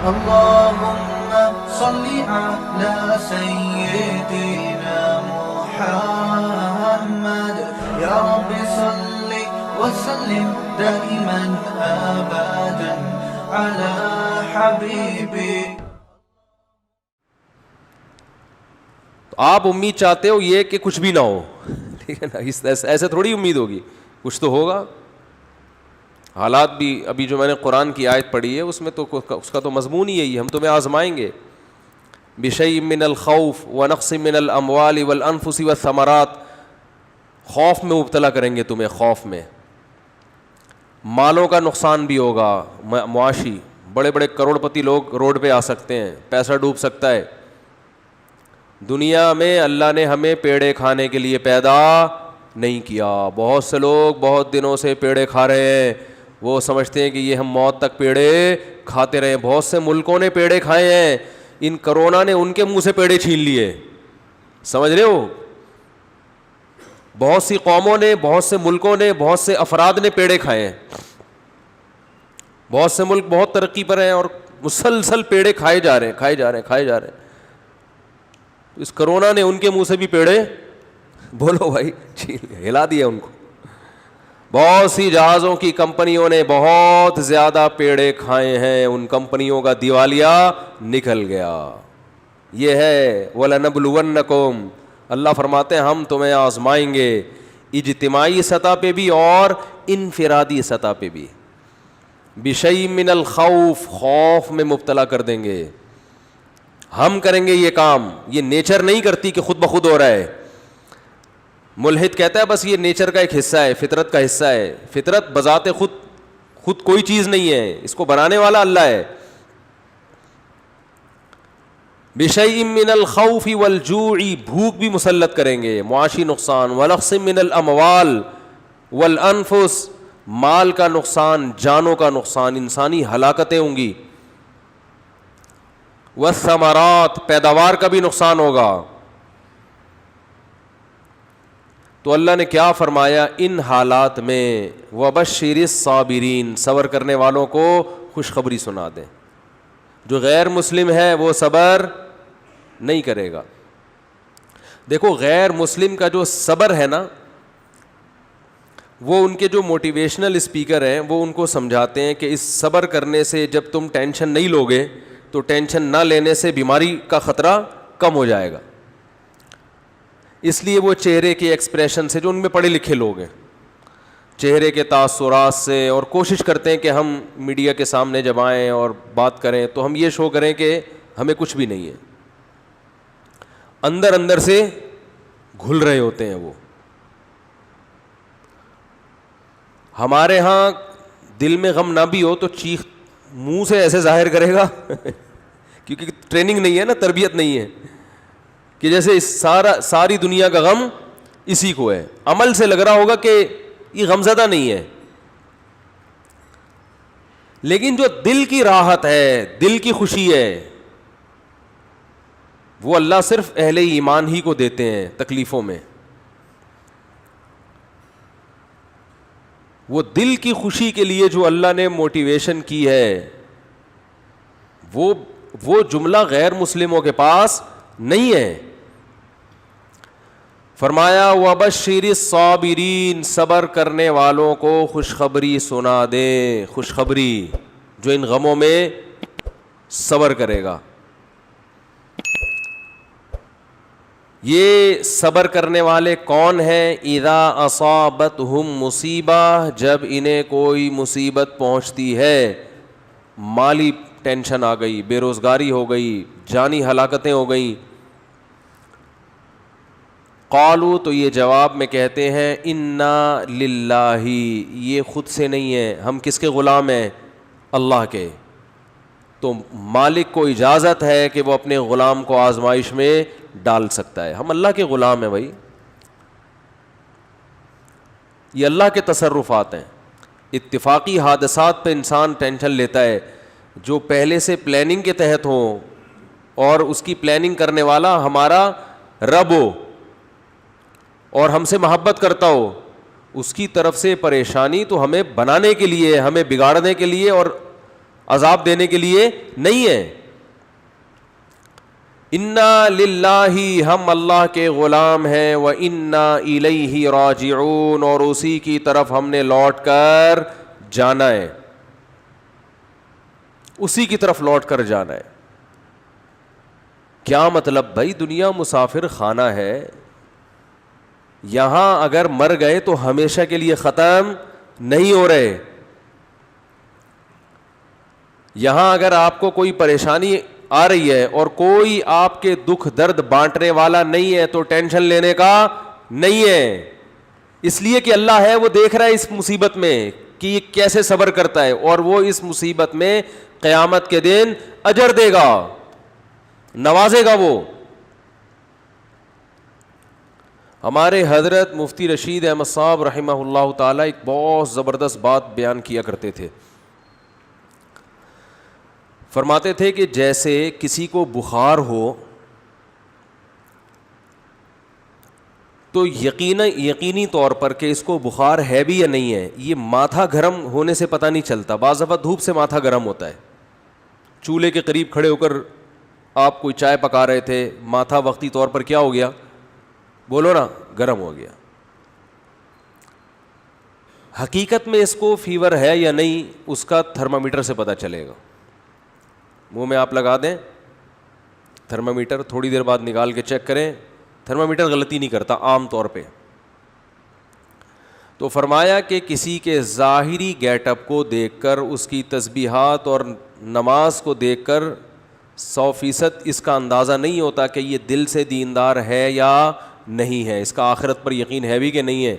اللهم صل على سيدنا محمد يا رب صل وسلم دائما ابدا على حبيبك. آپ امید چاہتے ہو یہ کہ کچھ بھی نہ ہو, ٹھیک ہے نا, ایسے تھوڑی امید ہوگی, کچھ تو ہوگا. حالات بھی ابھی جو میں نے قرآن کی آیت پڑھی ہے اس میں تو اس کا تو مضمون ہی یہی ہے, ہم تمہیں آزمائیں گے. بشیء من الخوف ونقص من الاموال والانفس والثمرات, خوف میں مبتلا کریں گے تمہیں, خوف میں مالوں کا نقصان بھی ہوگا معاشی, بڑے بڑے کروڑ پتی لوگ روڈ پہ آ سکتے ہیں, پیسہ ڈوب سکتا ہے. دنیا میں اللہ نے ہمیں پیڑے کھانے کے لیے پیدا نہیں کیا. بہت سے لوگ بہت دنوں سے پیڑے کھا رہے ہیں, وہ سمجھتے ہیں کہ یہ ہم موت تک پیڑے کھاتے رہے. بہت سے ملکوں نے پیڑے کھائے ہیں, ان کرونا نے ان کے منہ سے پیڑے چھین لیے, سمجھ رہے ہو. بہت سی قوموں نے, بہت سے ملکوں نے, بہت سے افراد نے پیڑے کھائے ہیں. بہت سے ملک بہت ترقی پر ہیں اور مسلسل پیڑے کھائے جا رہے ہیں. اس کرونا نے ان کے منہ سے بھی پیڑے, بولو بھائی, ہلا دیا ان کو. بہت سی جہازوں کی کمپنیوں نے بہت زیادہ پیڑے کھائے ہیں, ان کمپنیوں کا دیوالیہ نکل گیا. یہ ہے وَلَنَبْلُوَنَّكُمْ, اللہ فرماتے ہیں ہم تمہیں آزمائیں گے, اجتماعی سطح پہ بھی اور انفرادی سطح پہ بھی. بِشَيْءٍ مِّنَ الْخَوْفِ, خوف میں مبتلا کر دیں گے. ہم کریں گے یہ کام, یہ نیچر نہیں کرتی کہ خود بخود ہو رہا ہے. ملحد کہتا ہے بس یہ نیچر کا ایک حصہ ہے, فطرت کا حصہ ہے. فطرت بذات خود کوئی چیز نہیں ہے, اس کو بنانے والا اللہ ہے. بِشَيْءٍ مِّنَ الْخَوْفِ وَالْجُوعِ, بھوک بھی مسلط کریں گے, معاشی نقصان. وَنَقْصٍ مِّنَ الْأَمْوَالِ وَالْأَنفُسِ, مال کا نقصان, جانوں کا نقصان, انسانی ہلاکتیں ہوں گی. والثمرات, پیداوار کا بھی نقصان ہوگا. تو اللہ نے کیا فرمایا ان حالات میں, وَبَشِّرِ الصَّابِرِينَ, صبر کرنے والوں کو خوشخبری سنا دیں. جو غیر مسلم ہے وہ صبر نہیں کرے گا. دیکھو غیر مسلم کا جو صبر ہے نا, وہ ان کے جو موٹیویشنل اسپیکر ہیں وہ ان کو سمجھاتے ہیں کہ اس صبر کرنے سے جب تم ٹینشن نہیں لوگے تو ٹینشن نہ لینے سے بیماری کا خطرہ کم ہو جائے گا. اس لیے وہ چہرے کے ایکسپریشن سے, جو ان میں پڑھے لکھے لوگ ہیں, چہرے کے تاثرات سے, اور کوشش کرتے ہیں کہ ہم میڈیا کے سامنے جب آئیں اور بات کریں تو ہم یہ شو کریں کہ ہمیں کچھ بھی نہیں ہے. اندر اندر سے گھل رہے ہوتے ہیں وہ. ہمارے ہاں دل میں غم نہ بھی ہو تو چیخ منہ سے ایسے ظاہر کرے گا کیونکہ ٹریننگ نہیں ہے نا, تربیت نہیں ہے, کہ جیسے ساری دنیا کا غم اسی کو ہے. عمل سے لگ رہا ہوگا کہ یہ غمزدہ نہیں ہے, لیکن جو دل کی راحت ہے, دل کی خوشی ہے, وہ اللہ صرف اہل ایمان ہی کو دیتے ہیں تکلیفوں میں. وہ دل کی خوشی کے لیے جو اللہ نے موٹیویشن کی ہے, وہ جملہ غیر مسلموں کے پاس نہیں ہے. فرمایا وَبَشِّرِ الصَّابِرِينَ, صبر کرنے والوں کو خوشخبری سنا دیں. خوشخبری, جو ان غموں میں صبر کرے گا. یہ صبر کرنے والے کون ہیں؟ اذا اصابتہم مصیبہ, جب انہیں کوئی مصیبت پہنچتی ہے, مالی ٹینشن آ گئی, بے روزگاری ہو گئی, جانی ہلاکتیں ہو گئیں. قالوا, تو یہ جواب میں کہتے ہیں انا للہ, یہ خود سے نہیں ہے, ہم کس کے غلام ہیں؟ اللہ کے. تو مالک کو اجازت ہے کہ وہ اپنے غلام کو آزمائش میں ڈال سکتا ہے. ہم اللہ کے غلام ہیں بھائی, یہ اللہ کے تصرفات ہیں. اتفاقی حادثات پہ انسان ٹینشن لیتا ہے, جو پہلے سے پلاننگ کے تحت ہوں اور اس کی پلاننگ کرنے والا ہمارا رب ہو اور ہم سے محبت کرتا ہو, اس کی طرف سے پریشانی تو ہمیں بنانے کے لیے, ہمیں بگاڑنے کے لیے اور عذاب دینے کے لیے نہیں ہے. انا للہ، ہم اللہ کے غلام ہیں، وانا الیہ راجعون، اور اسی کی طرف ہم نے لوٹ کر جانا ہے، اسی کی طرف لوٹ کر جانا ہے. کیا مطلب بھائی؟ دنیا مسافر خانہ ہے، یہاں اگر مر گئے تو ہمیشہ کے لیے ختم نہیں ہو رہے. یہاں اگر آپ کو کوئی پریشانی آ رہی ہے اور کوئی آپ کے دکھ درد بانٹنے والا نہیں ہے تو ٹینشن لینے کا نہیں ہے، اس لیے کہ اللہ ہے، وہ دیکھ رہا ہے اس مصیبت میں کہ یہ کیسے صبر کرتا ہے، اور وہ اس مصیبت میں قیامت کے دن اجر دے گا، نوازے گا. وہ ہمارے حضرت مفتی رشید احمد صاحب رحمہ اللہ تعالی ایک بہت زبردست بات بیان کیا کرتے تھے. فرماتے تھے کہ جیسے کسی کو بخار ہو تو یقینی طور پر کہ اس کو بخار ہے بھی یا نہیں ہے، یہ ماتھا گرم ہونے سے پتہ نہیں چلتا. بعض دفعہ دھوپ سے ماتھا گرم ہوتا ہے، چولہے کے قریب کھڑے ہو کر آپ کوئی چائے پکا رہے تھے، ماتھا وقتی طور پر کیا ہو گیا؟ بولو نا، گرم ہو گیا. حقیقت میں اس کو فیور ہے یا نہیں، اس کا تھرمامیٹر سے پتہ چلے گا. منہ میں آپ لگا دیں تھرمامیٹر، تھوڑی دیر بعد نکال کے چیک کریں، تھرمامیٹر غلطی نہیں کرتا عام طور پہ. تو فرمایا کہ کسی کے ظاہری گیٹ اپ کو دیکھ کر، اس کی تسبیحات اور نماز کو دیکھ کر 100% اس کا اندازہ نہیں ہوتا کہ یہ دل سے دیندار ہے یا نہیں ہے، اس کا آخرت پر یقین ہے بھی کہ نہیں ہے.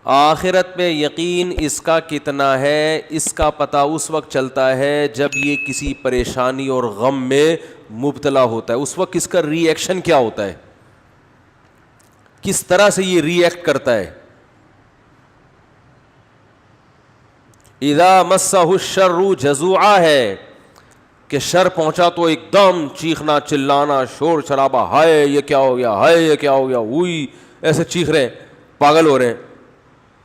آخرت میں یقین اس کا کتنا ہے، اس کا پتہ اس وقت چلتا ہے جب یہ کسی پریشانی اور غم میں مبتلا ہوتا ہے. اس وقت اس کا ری ایکشن کیا ہوتا ہے، کس طرح سے یہ ری ایکٹ کرتا ہے. اذا مسہ الشر جزوعا ہے کہ شر پہنچا تو ایک دم چیخنا چلانا شور شرابہ، ہائے یہ کیا ہو گیا، ہائے یہ کیا ہو گیا، وہی ایسے چیخ رہے ہیں، پاگل ہو رہے ہیں،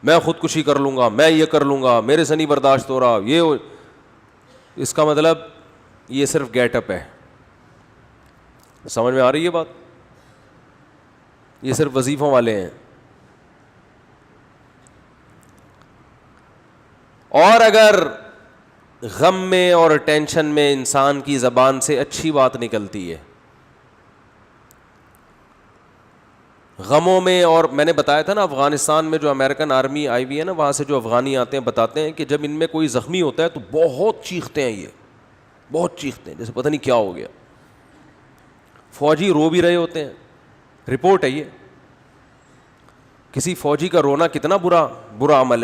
میں خودکشی کر لوں گا، میں یہ کر لوں گا، میرے سے نہیں برداشت ہو رہا. یہ اس کا مطلب یہ صرف گیٹ اپ ہے. سمجھ میں آ رہی ہے بات؟ یہ صرف وظیفوں والے ہیں. اور اگر غم میں اور ٹینشن میں انسان کی زبان سے اچھی بات نکلتی ہے، غموں میں، اور میں نے بتایا تھا نا افغانستان میں جو امریکن آرمی آئی ہوئی ہے نا، وہاں سے جو افغانی آتے ہیں بتاتے ہیں کہ جب ان میں کوئی زخمی ہوتا ہے تو بہت چیختے ہیں، یہ بہت چیختے ہیں جیسے پتہ نہیں کیا ہو گیا. فوجی رو بھی رہے ہوتے ہیں، رپورٹ ہے یہ. کسی فوجی کا رونا کتنا برا عمل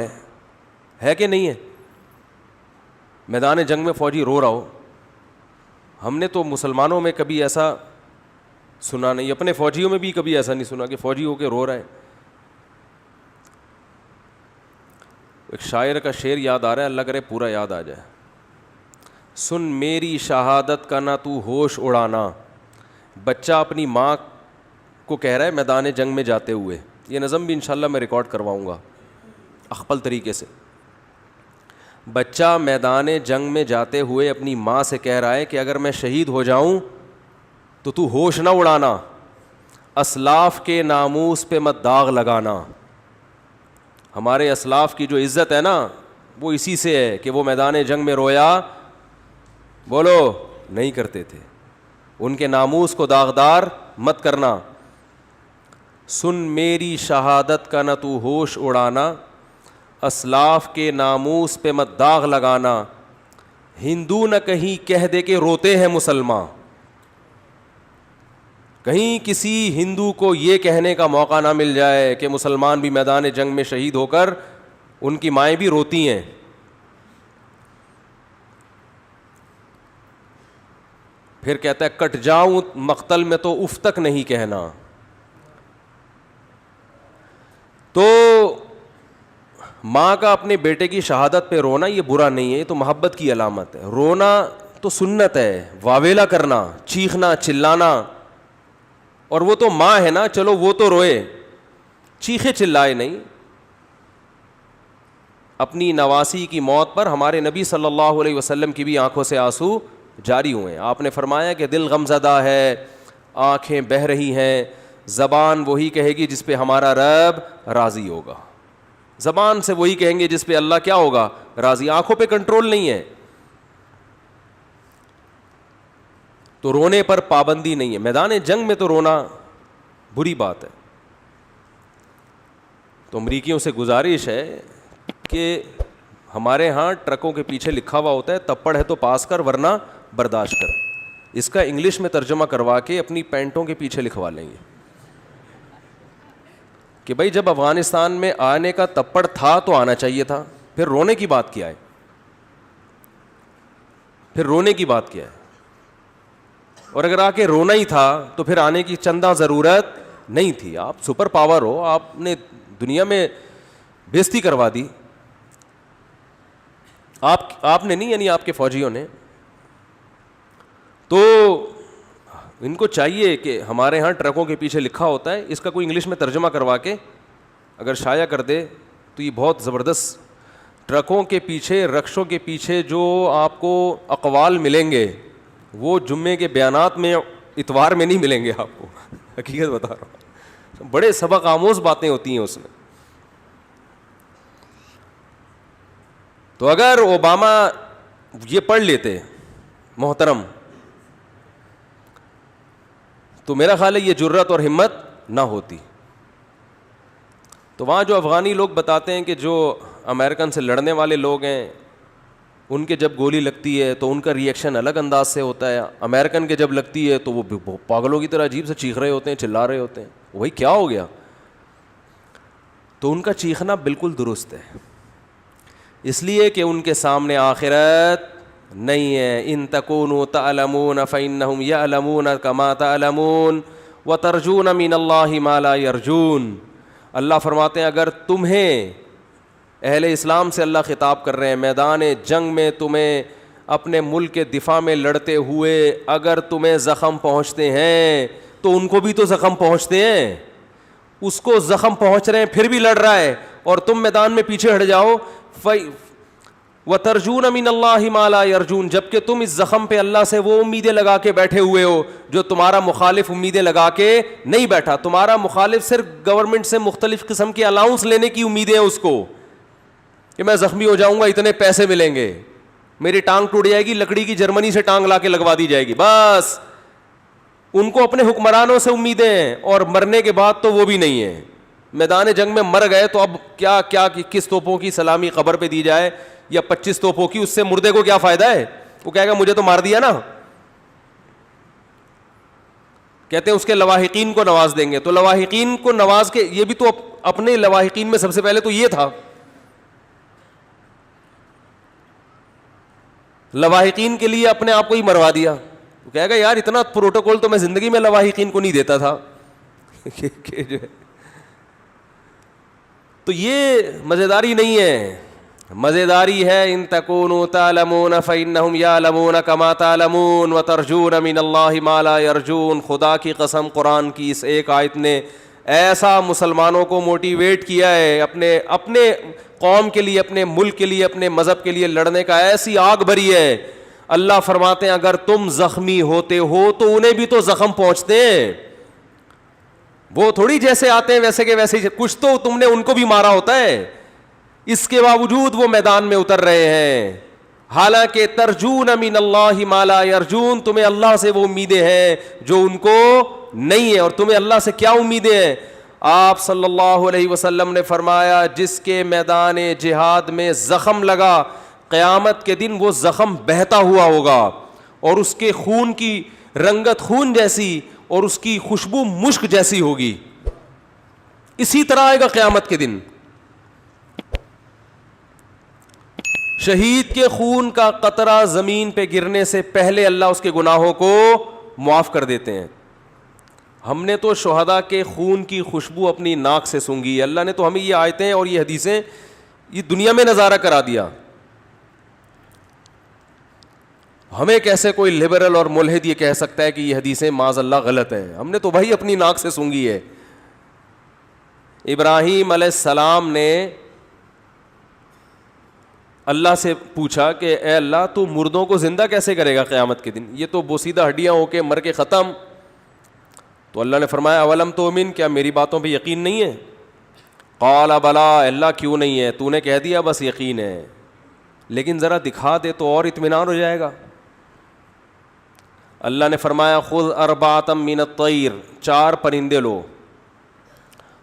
ہے کہ نہیں ہے؟ میدان جنگ میں فوجی رو رہا ہو، ہم نے تو مسلمانوں میں کبھی ایسا سنا نہیں، اپنے فوجیوں میں بھی کبھی ایسا نہیں سنا کہ فوجی ہو کے رو رہا ہے. ایک شاعر کا شعر یاد آ رہا ہے، اللہ کرے پورا یاد آ جائے. سن میری شہادت کا نہ تو ہوش اڑانا. بچہ اپنی ماں کو کہہ رہا ہے میدان جنگ میں جاتے ہوئے، یہ نظم بھی انشاءاللہ میں ریکارڈ کرواؤں گا اخپل طریقے سے. بچہ میدان جنگ میں جاتے ہوئے اپنی ماں سے کہہ رہا ہے کہ اگر میں شہید ہو جاؤں تو ہوش نہ اڑانا، اسلاف کے ناموس پہ مت داغ لگانا. ہمارے اسلاف کی جو عزت ہے نا وہ اسی سے ہے کہ وہ میدان جنگ میں رویا بولو نہیں کرتے تھے. ان کے ناموس کو داغدار مت کرنا. سن میری شہادت کا نہ تو ہوش اڑانا، اسلاف کے ناموس پہ مت داغ لگانا. ہندو نہ کہیں کہہ دے کہ روتے ہیں مسلمان. کہیں کسی ہندو کو یہ کہنے کا موقع نہ مل جائے کہ مسلمان بھی میدان جنگ میں شہید ہو کر ان کی مائیں بھی روتی ہیں. پھر کہتا ہے کٹ جاؤں مقتل میں تو اف تک نہیں کہنا. تو ماں کا اپنے بیٹے کی شہادت پہ رونا یہ برا نہیں ہے، یہ تو محبت کی علامت ہے. رونا تو سنت ہے، واویلا کرنا، چیخنا چلانا. اور وہ تو ماں ہے نا، چلو وہ تو روئے، چیخے چلائے نہیں. اپنی نواسی کی موت پر ہمارے نبی صلی اللہ علیہ وسلم کی بھی آنکھوں سے آنسو جاری ہوئے ہیں. آپ نے فرمایا کہ دل غمزدہ ہے, آنکھیں بہہ رہی ہیں, زبان وہی کہے گی جس پہ ہمارا رب راضی ہوگا. زبان سے وہی کہیں گے جس پہ اللہ کیا ہوگا, راضی. آنکھوں پہ کنٹرول نہیں ہے, تو رونے پر پابندی نہیں ہے. میدان جنگ میں تو رونا بری بات ہے. تو امریکیوں سے گزارش ہے کہ ہمارے ہاں ٹرکوں کے پیچھے لکھا ہوا ہوتا ہے تپڑ ہے تو پاس کر ورنہ برداشت کر. اس کا انگلش میں ترجمہ کروا کے اپنی پینٹوں کے پیچھے لکھوا لیں گے کہ بھائی جب افغانستان میں آنے کا تپڑ تھا تو آنا چاہیے تھا, پھر رونے کی بات کیا ہے, پھر رونے کی بات کیا ہے. اور اگر آ کے رونا ہی تھا تو پھر آنے کی چندہ ضرورت نہیں تھی. آپ سپر پاور ہو, آپ نے دنیا میں بےزتی کروا دی. آپ نے نہیں, یعنی آپ کے فوجیوں نے. تو ان کو چاہیے کہ ہمارے ہاں ٹرکوں کے پیچھے لکھا ہوتا ہے, اس کا کوئی انگلش میں ترجمہ کروا کے اگر شائع کر دے تو یہ بہت زبردست. ٹرکوں کے پیچھے, رکشوں کے پیچھے جو آپ کو اقوال ملیں گے وہ جمعے کے بیانات میں, اتوار میں نہیں ملیں گے آپ کو. حقیقت بتا رہا ہوں, بڑے سبق آموز باتیں ہوتی ہیں اس میں. تو اگر اوباما یہ پڑھ لیتے محترم, تو میرا خیال ہے یہ جرت اور ہمت نہ ہوتی. تو وہاں جو افغانی لوگ بتاتے ہیں کہ جو امریکن سے لڑنے والے لوگ ہیں ان کے جب گولی لگتی ہے تو ان کا ریئیکشن الگ انداز سے ہوتا ہے, امریکن کے جب لگتی ہے تو وہ پاگلوں کی طرح عجیب سے چیخ رہے ہوتے ہیں, چلا رہے ہوتے ہیں, وہی کیا ہو گیا. تو ان کا چیخنا بالکل درست ہے, اس لیے کہ ان کے سامنے آخرت نہیں ہے. ان تکونوا تعلمون فإنهم يعلمون كما تعلمون وترجون من اللہ ما لا يرجون. اللہ فرماتے ہیں اگر تمہیں, اہل اسلام سے اللہ خطاب کر رہے ہیں, میدان جنگ میں تمہیں اپنے ملک کے دفاع میں لڑتے ہوئے اگر تمہیں زخم پہنچتے ہیں تو ان کو بھی تو زخم پہنچتے ہیں. اس کو زخم پہنچ رہے ہیں پھر بھی لڑ رہا ہے اور تم میدان میں پیچھے ہٹ جاؤ. وَتَرْجُونَ مِنَ اللَّهِ مَا لَا يَرْجُونَ, جبکہ تم اس زخم پہ اللہ سے وہ امیدیں لگا کے بیٹھے ہوئے ہو جو تمہارا مخالف امیدیں لگا کے نہیں بیٹھا. تمہارا مخالف صرف گورنمنٹ سے مختلف قسم کے الاؤنس لینے کی امیدیں ہیں اس کو, کہ میں زخمی ہو جاؤں گا اتنے پیسے ملیں گے, میری ٹانگ ٹوٹ جائے گی لکڑی کی جرمنی سے ٹانگ لا کے لگوا دی جائے گی, بس. ان کو اپنے حکمرانوں سے امیدیں ہیں اور مرنے کے بعد تو وہ بھی نہیں ہے. میدان جنگ میں مر گئے تو اب کیا کس توپوں کی سلامی قبر پہ دی جائے یا 25 توپوں کی, اس سے مردے کو کیا فائدہ ہے. وہ کہے گا مجھے تو مار دیا نا. کہتے ہیں اس کے لواحقین کو نواز دیں گے. تو لواحقین کو نواز کے, یہ بھی تو اپنے لواحقین میں سب سے پہلے تو یہ تھا, لواحقین کے لیے اپنے آپ کو ہی مروا دیا. وہ کہے گا یار اتنا پروٹوکول تو میں زندگی میں لواحقین کو نہیں دیتا تھا. تو یہ مزیداری نہیں ہے, مزیداری ہے ان تکونوا تعلمون فإنهم يعلمون كما تعلمون وترجون من اللہ ما لا يرجون. خدا کی قسم قرآن کی اس ایک آیت نے ایسا مسلمانوں کو موٹیویٹ کیا ہے اپنے قوم کے لیے, اپنے ملک کے لیے, اپنے مذہب کے لیے لڑنے کا, ایسی آگ بھری ہے. اللہ فرماتے ہیں اگر تم زخمی ہوتے ہو تو انہیں بھی تو زخم پہنچتے ہیں. وہ تھوڑی جیسے آتے ہیں ویسے کے ویسے, کچھ تو تم نے ان کو بھی مارا ہوتا ہے. اس کے باوجود وہ میدان میں اتر رہے ہیں. حالانکہ ترجون من اللہ ما لا یرجون, تمہیں اللہ سے وہ امیدیں ہیں جو ان کو نہیں ہے. اور تمہیں اللہ سے کیا امیدیں ہیں؟ آپ صلی اللہ علیہ وسلم نے فرمایا جس کے میدان جہاد میں زخم لگا, قیامت کے دن وہ زخم بہتا ہوا ہوگا اور اس کے خون کی رنگت خون جیسی اور اس کی خوشبو مشک جیسی ہوگی. اسی طرح آئے گا قیامت کے دن. شہید کے خون کا قطرہ زمین پہ گرنے سے پہلے اللہ اس کے گناہوں کو معاف کر دیتے ہیں. ہم نے تو شہداء کے خون کی خوشبو اپنی ناک سے سونگھی. اللہ نے تو ہمیں یہ آیتیں اور یہ حدیثیں یہ دنیا میں نظارہ کرا دیا. ہمیں کیسے کوئی لبرل اور ملحد یہ کہہ سکتا ہے کہ یہ حدیثیں معاذ اللہ غلط ہیں؟ ہم نے تو بھائی اپنی ناک سے سونگھی ہے. ابراہیم علیہ السلام نے اللہ سے پوچھا کہ اے اللہ تو مردوں کو زندہ کیسے کرے گا قیامت کے دن, یہ تو بوسیدہ ہڈیاں ہو کے مر کے ختم. تو اللہ نے فرمایا اولم تؤمن, کیا میری باتوں پہ یقین نہیں ہے؟ قال بلا, اللہ کیوں نہیں ہے, تو نے کہہ دیا بس یقین ہے, لیکن ذرا دکھا دے تو اور اطمینان ہو جائے گا. اللہ نے فرمایا خذ اربعۃ من الطیر, 4 پرندے لو,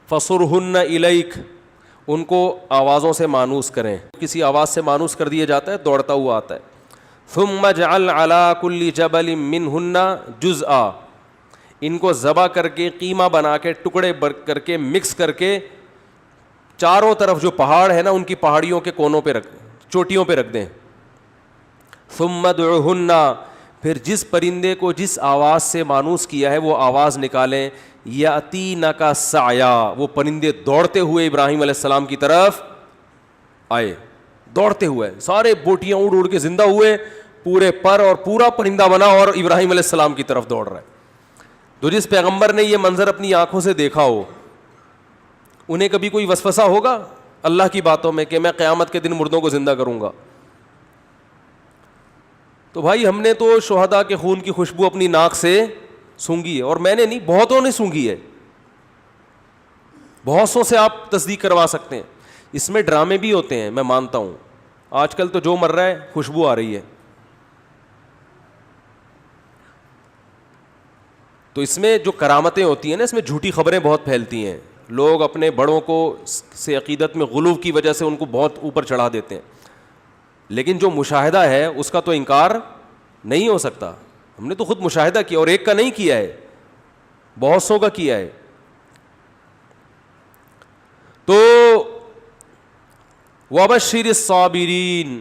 فصرہن الیک, ان کو آوازوں سے مانوس کریں, کسی آواز سے مانوس کر دیا جاتا ہے دوڑتا ہوا آتا ہے. ثم اجعل علی کل جبل منہن جزءا, ان کو ذبح کر کے قیمہ بنا کے ٹکڑے کر کے مکس کر کے چاروں طرف جو پہاڑ ہے نا ان کی پہاڑیوں کے کونوں پہ چوٹیوں پہ رکھ دیں. ثم ادعوہن, پھر جس پرندے کو جس آواز سے مانوس کیا ہے وہ آواز نکالیں. یاتینک سعیا, وہ پرندے دوڑتے ہوئے ابراہیم علیہ السلام کی طرف آئے, دوڑتے ہوئے, سارے بوٹیاں اڑ اڑ کے زندہ ہوئے, پورے پر اور پورا پرندہ بنا اور ابراہیم علیہ السلام کی طرف دوڑ رہا ہے. تو جس پیغمبر نے یہ منظر اپنی آنکھوں سے دیکھا ہو, انہیں کبھی کوئی وسوسہ ہوگا اللہ کی باتوں میں کہ میں قیامت کے دن مردوں کو زندہ کروں گا؟ تو بھائی ہم نے تو شہداء کے خون کی خوشبو اپنی ناک سے سونگھی ہے, اور میں نے نہیں, بہتوں نے سونگھی ہے, بہت سو سے آپ تصدیق کروا سکتے ہیں. اس میں ڈرامے بھی ہوتے ہیں, میں مانتا ہوں, آج کل تو جو مر رہا ہے خوشبو آ رہی ہے. تو اس میں جو کرامتیں ہوتی ہیں نا, اس میں جھوٹی خبریں بہت پھیلتی ہیں, لوگ اپنے بڑوں کو سے عقیدت میں غلو کی وجہ سے ان کو بہت اوپر چڑھا دیتے ہیں, لیکن جو مشاہدہ ہے اس کا تو انکار نہیں ہو سکتا. ہم نے تو خود مشاہدہ کیا, اور ایک کا نہیں کیا ہے, بہت سو کا کیا ہے. تو وبشر الصابرین,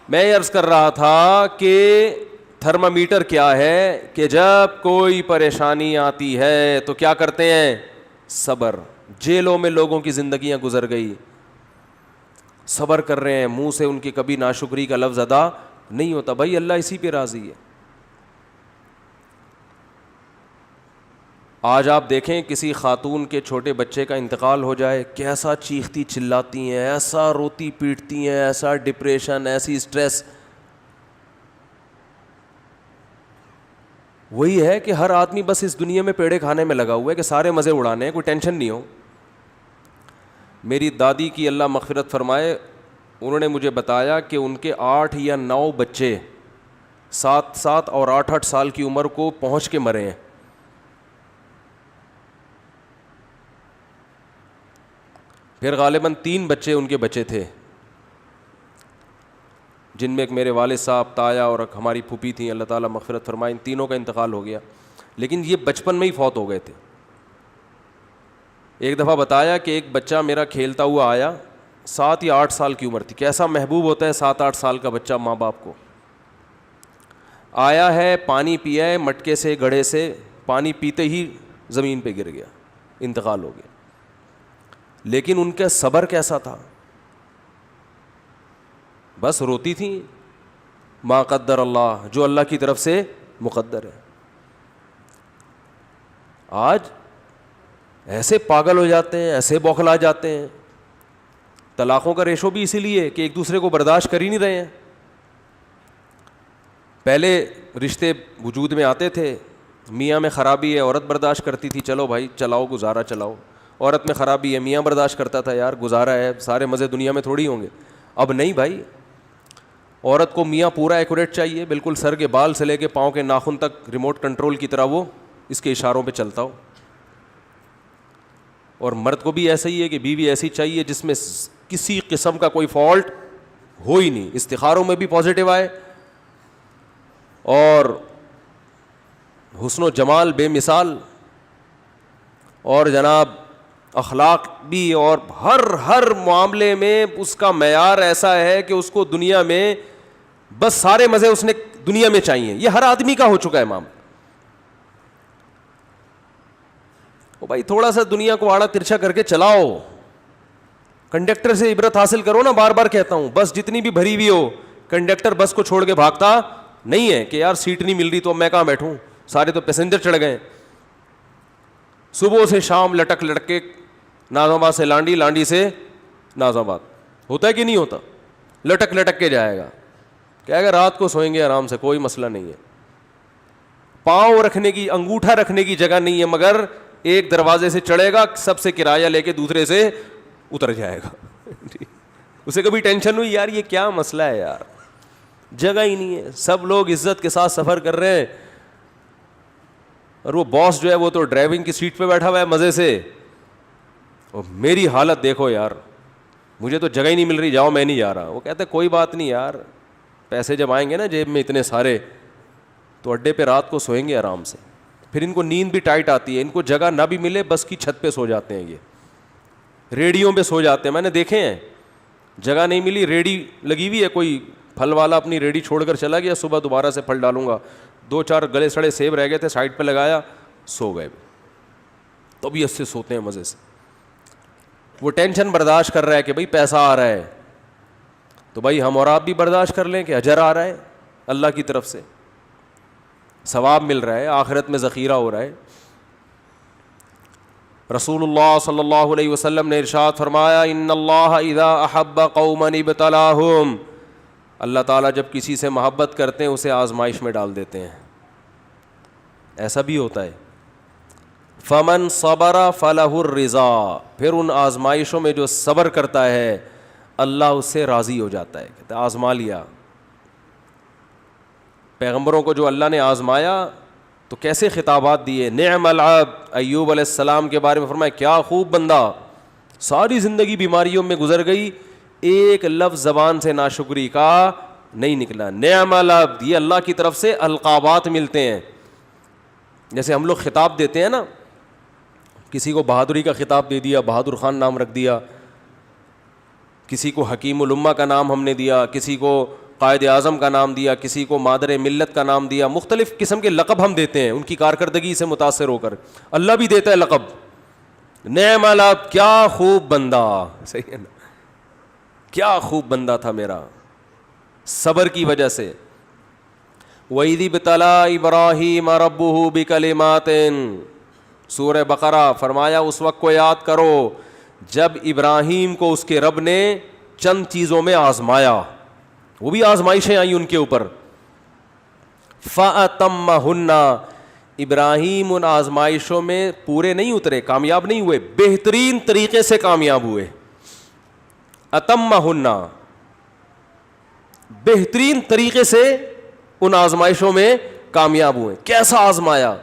میں عرض کر رہا تھا کہ تھرمامیٹر کیا ہے کہ جب کوئی پریشانی آتی ہے تو کیا کرتے ہیں؟ صبر. جیلوں میں لوگوں کی زندگیاں گزر گئی, صبر کر رہے ہیں, منہ سے ان کی کبھی ناشکری کا لفظ ادا نہیں ہوتا. بھائی اللہ اسی پہ راضی ہے. آج آپ دیکھیں کسی خاتون کے چھوٹے بچے کا انتقال ہو جائے, کیسا چیختی چلاتی ہیں, ایسا روتی پیٹتی ہیں, ایسا ڈپریشن, ایسی اسٹریس. وہی ہے کہ ہر آدمی بس اس دنیا میں پیڑے کھانے میں لگا ہوا ہے کہ سارے مزے اڑانے ہیں, کوئی ٹینشن نہیں ہو. میری دادی کی اللہ مغفرت فرمائے, انہوں نے مجھے بتایا کہ ان کے 8 یا 9 بچے 7 اور 8 سال کی عمر کو پہنچ کے مرے ہیں. پھر غالباً 3 بچے ان کے بچے تھے, جن میں ایک میرے والد صاحب, تایا اور ایک ہماری پھوپھی تھیں, اللہ تعالیٰ مغفرت فرمائے. ان تینوں کا انتقال ہو گیا, لیکن یہ بچپن میں ہی فوت ہو گئے تھے. ایک دفعہ بتایا کہ ایک بچہ میرا کھیلتا ہوا آیا, 7 یا 8 سال کی عمر تھی. کیسا محبوب ہوتا ہے 7-8 سال کا بچہ ماں باپ کو. آیا ہے, پانی پیا ہے مٹکے سے, گڑھے سے, پانی پیتے ہی زمین پہ گر گیا, انتقال ہو گیا. لیکن ان کا صبر کیسا تھا, بس روتی تھیں, ما قدر اللہ, جو اللہ کی طرف سے مقدر ہے. آج ایسے پاگل ہو جاتے ہیں, ایسے بوکھلا جاتے ہیں. طلاقوں کا ریشو بھی اسی لیے کہ ایک دوسرے کو برداشت کر ہی نہیں رہے ہیں. پہلے رشتے وجود میں آتے تھے, میاں میں خرابی ہے, عورت برداشت کرتی تھی, چلو بھائی چلاؤ گزارا چلاؤ. عورت میں خرابی ہے, میاں برداشت کرتا تھا, یار گزارا ہے, سارے مزے دنیا میں تھوڑی ہوں گے. اب نہیں بھائی, عورت کو میاں پورا ایکوریٹ چاہیے, بالکل سر کے بال سے لے کے پاؤں کے ناخن تک ریموٹ کنٹرول کی طرح وہ اس کے اشاروں پہ چلتا ہو. اور مرد کو بھی ایسا ہی ہے کہ بیوی ایسی چاہیے جس میں کسی قسم کا کوئی فالٹ ہو ہی نہیں, استخاروں میں بھی پازیٹیو آئے, اور حسن و جمال بے مثال, اور جناب اخلاق بھی, اور ہر معاملے میں اس کا معیار ایسا ہے کہ اس کو دنیا میں بس سارے مزے اس نے دنیا میں چاہیے. یہ ہر آدمی کا ہو چکا ہے معاملہ. او بھائی تھوڑا سا دنیا کو آڑا ترچھا کر کے چلاؤ, کنڈکٹر سے عبرت حاصل کرو نا. بار بار کہتا ہوں, بس جتنی بھی بھری ہوئی ہو, کنڈکٹر بس کو چھوڑ کے بھاگتا نہیں ہے کہ یار سیٹ نہیں مل رہی تو میں کہاں بیٹھوں, سارے تو پیسنجر چڑھ گئے. صبح سے شام لٹک لٹک کے ناظم آباد سے لانڈی, لانڈی سے ناظم آباد, ہوتا ہے کہ نہیں ہوتا؟ لٹک لٹک کے جائے گا. کہے گا رات کو سوئیں گے آرام سے, کوئی مسئلہ نہیں ہے. پاؤں رکھنے کی, انگوٹھا رکھنے کی جگہ نہیں ہے, مگر ایک دروازے سے چڑھے گا, سب سے کرایہ لے کے دوسرے سے اتر جائے گا. اسے کبھی ٹینشن ہوئی یار یہ کیا مسئلہ ہے یار, جگہ ہی نہیں ہے, سب لوگ عزت کے ساتھ سفر کر رہے ہیں, اور وہ باس جو ہے وہ تو ڈرائیونگ کی سیٹ پہ بیٹھا ہوا ہے مزے سے, اور میری حالت دیکھو یار, مجھے تو جگہ ہی نہیں مل رہی, جاؤ میں نہیں جا رہا. وہ کہتے کوئی بات نہیں یار, پیسے جب آئیں گے نا جیب میں اتنے سارے, تو اڈے پہ رات کو سوئیں گے آرام سے. پھر ان کو نیند بھی ٹائٹ آتی ہے, ان کو جگہ نہ بھی ملے بس کی چھت پہ سو جاتے ہیں, یہ ریڑیوں پہ سو جاتے ہیں, میں نے دیکھے ہیں. جگہ نہیں ملی, ریڑی لگی ہوئی ہے, کوئی پھل والا اپنی ریڑی چھوڑ کر چلا گیا, صبح دوبارہ سے پھل ڈالوں گا, 2-4 گلے سڑے سیب رہ گئے تھے, سائڈ پہ لگایا, سو گئے. تو بھی اس سے سوتے ہیں مزے سے. وہ ٹینشن برداشت کر رہا ہے کہ بھائی پیسہ آ رہا ہے, تو بھائی ہم اور آپ بھی برداشت کر لیں کہ اجر آ رہا ہے اللہ کی طرف سے, ثواب مل رہا ہے, آخرت میں ذخیرہ ہو رہا ہے. رسول اللہ صلی اللہ علیہ وسلم نے ارشاد فرمایا ان اللہ اذا احب قوما ابتلاہم, اللہ تعالیٰ جب کسی سے محبت کرتے ہیں اسے آزمائش میں ڈال دیتے ہیں. ایسا بھی ہوتا ہے. فمن صبر فلہ الرضا, پھر ان آزمائشوں میں جو صبر کرتا ہے اللہ اس سے راضی ہو جاتا ہے. کہتے آزما لیا. پیغمبروں کو جو اللہ نے آزمایا تو کیسے خطابات دیے. نعم العبد, ایوب علیہ السلام کے بارے میں فرمایا کیا خوب بندہ, ساری زندگی بیماریوں میں گزر گئی, ایک لفظ زبان سے ناشکری کا نہیں نکلا. نعم العبد, یہ اللہ کی طرف سے القابات ملتے ہیں. جیسے ہم لوگ خطاب دیتے ہیں نا, کسی کو بہادری کا خطاب دے دیا, بہادر خان نام رکھ دیا, کسی کو حکیم الامہ کا نام ہم نے دیا, کسی کو قائد اعظم کا نام دیا, کسی کو مادر ملت کا نام دیا, مختلف قسم کے لقب ہم دیتے ہیں ان کی کارکردگی سے متاثر ہو کر. اللہ بھی دیتا ہے لقب, نعم العبد, کیا خوب بندہ. صحیح ہے نا, کیا خوب بندہ تھا میرا, صبر کی وجہ سے. وَإِذِ ابْتَلَىٰ إِبْرَاهِيمَ رَبُّهُ بِكَلِمَاتٍ, سورہ بقرہ, فرمایا اس وقت کو یاد کرو جب ابراہیم کو اس کے رب نے چند چیزوں میں آزمایا, وہ بھی آزمائشیں آئیں ان کے اوپر. فَأَتَمَّهُنَّ, ابراہیم ان آزمائشوں میں پورے نہیں اترے, کامیاب نہیں ہوئے, بہترین طریقے سے کامیاب ہوئے. اتمہن, بہترین طریقے سے ان آزمائشوں میں کامیاب ہوئے. کیسا آزمایا؟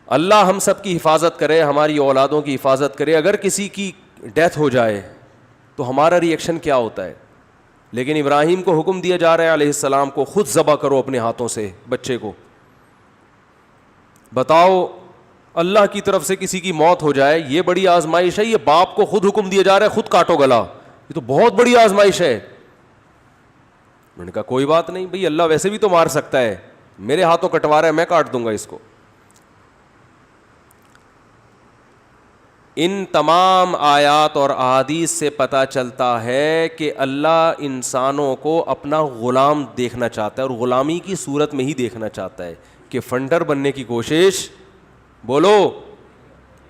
اللہ ہم سب کی حفاظت کرے, ہماری اولادوں کی حفاظت کرے. اگر کسی کی ڈیتھ ہو جائے تو ہمارا ری ایکشن کیا ہوتا ہے؟ لیکن ابراہیم کو حکم دیا جا رہا ہے علیہ السلام کو, خود ذبح کرو اپنے ہاتھوں سے بچے کو. بتاؤ, اللہ کی طرف سے کسی کی موت ہو جائے, یہ بڑی آزمائش ہے. یہ باپ کو خود حکم دیا جا رہا ہے خود کاٹو گلا, یہ تو بہت بڑی آزمائش ہے. میں نے کہا کوئی بات نہیں بھئی, اللہ ویسے بھی تو مار سکتا ہے, میرے ہاتھوں کٹوا رہا ہے, میں کاٹ دوں گا اس کو. ان تمام آیات اور احادیث سے پتہ چلتا ہے کہ اللہ انسانوں کو اپنا غلام دیکھنا چاہتا ہے, اور غلامی کی صورت میں ہی دیکھنا چاہتا ہے. کہ فنڈر بننے کی کوشش, بولو,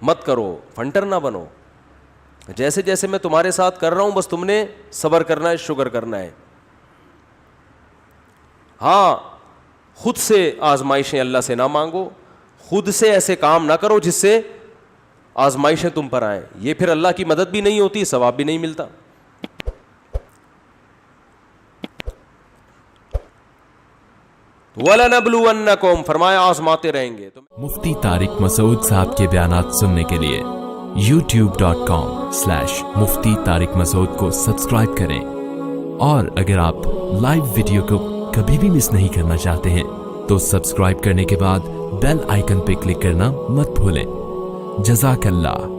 مت کرو, فنٹر نہ بنو. جیسے جیسے میں تمہارے ساتھ کر رہا ہوں بس تم نے صبر کرنا ہے, شکر کرنا ہے. ہاں, خود سے آزمائشیں اللہ سے نہ مانگو, خود سے ایسے کام نہ کرو جس سے آزمائشیں تم پر آئیں. یہ پھر اللہ کی مدد بھی نہیں ہوتی, ثواب بھی نہیں ملتا. وَلَنَبْلُوَنَّكُمْ, فرمایا آزماتے رہیں گے. مفتی طارق مسعود صاحب کے بیانات سننے کے لیے youtube.com/مفتی طارق مسعود کو سبسکرائب کریں, اور اگر آپ لائیو ویڈیو کو کبھی بھی مس نہیں کرنا چاہتے ہیں تو سبسکرائب کرنے کے بعد بیل آئیکن پہ کلک کرنا مت بھولیں. جزاک اللہ.